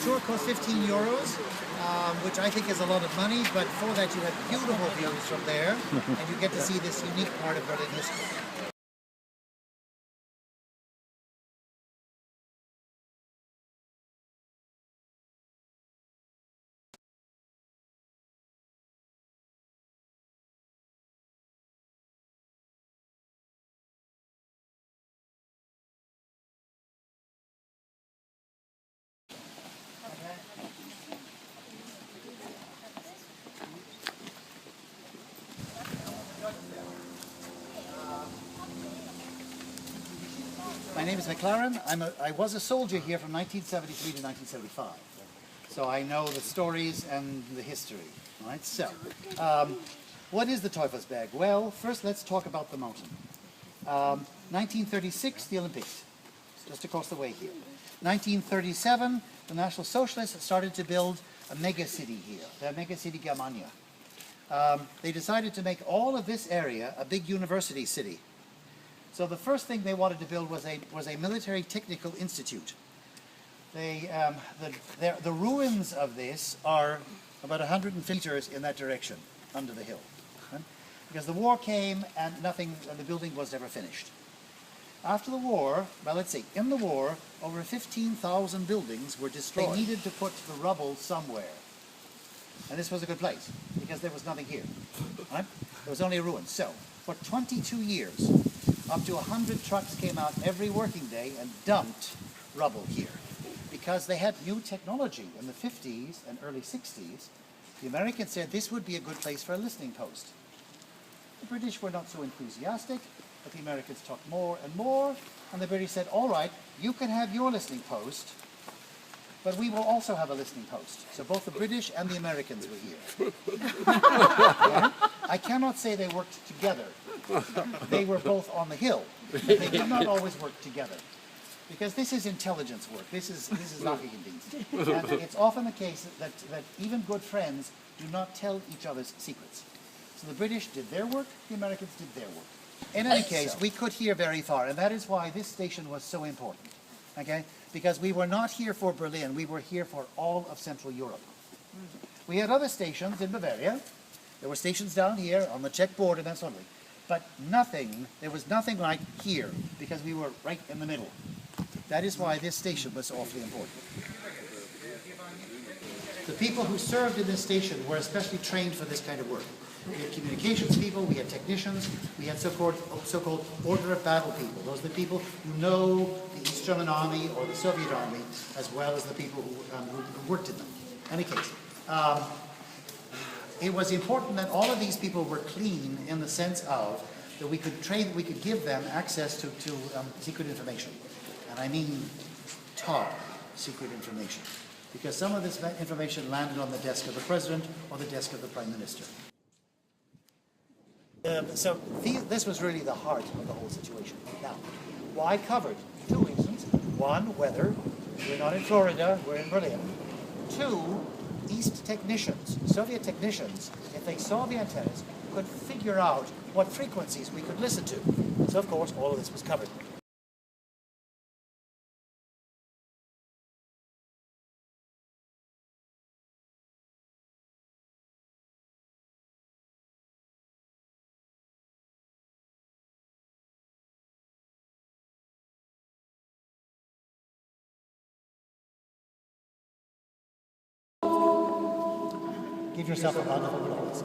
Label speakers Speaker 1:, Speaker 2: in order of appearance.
Speaker 1: tour cost 15 euros, which I think is a lot of money, but for that you have beautiful views from there, and you get to see this unique part of Berlin history. My name is McLarren. I was a soldier here from 1973 to 1975. So I know the stories and the history. Right? So, what is the Teufelsberg? Well, first let's talk about the mountain. 1936, the Olympics, just across the way here. 1937, the National Socialists started to build a mega city here, the mega city Germania. They decided to make all of this area a big university city. So the first thing they wanted to build was a military technical institute. The ruins of this are about 150 meters in that direction, under the hill. Right? Because the war came and the building was never finished. After the war, well, let's see, in the war, over 15,000 buildings were destroyed. They needed to put the rubble somewhere. And this was a good place, because there was nothing here. Right? There was only a ruin. So, for 22 years, up to 100 trucks came out every working day and dumped rubble here. Because they had new technology in the 50s and early 60s, the Americans said this would be a good place for a listening post. The British were not so enthusiastic, but the Americans talked more and more, and the British said, all right, you can have your listening post, but we will also have a listening post. So both the British and the Americans were here. Yeah? I cannot say they worked together. They were both on the hill, but they did not always work together. Because this is intelligence work. This is Nachrichtendienst. And it's often the case that even good friends do not tell each other's secrets. So the British did their work, the Americans did their work. In any case, we could hear very far, and that is why this station was so important. Okay? Because we were not here for Berlin, we were here for all of Central Europe. We had other stations in Bavaria. There were stations down here on the Czech border, that's lovely. But there was nothing like here, because we were right in the middle. That is why this station was awfully important. The people who served in this station were especially trained for this kind of work. We had communications people, we had technicians, we had so-called order of battle people. Those are the people who know the East German Army or the Soviet Army, as well as the people who worked in them. In any case, it was important that all of these people were clean in the sense of that we could give them access to secret information. And I mean top secret information. Because some of this information landed on the desk of the president or the desk of the prime minister. So this was really the heart of the whole situation. Now, why covered? Two reasons. One, weather. We're not in Florida, we're in Berlin. Two, East technicians, Soviet technicians, if they saw the antennas, could figure out what frequencies we could listen to. So of course, all of this was covered. Give yourself a round of applause.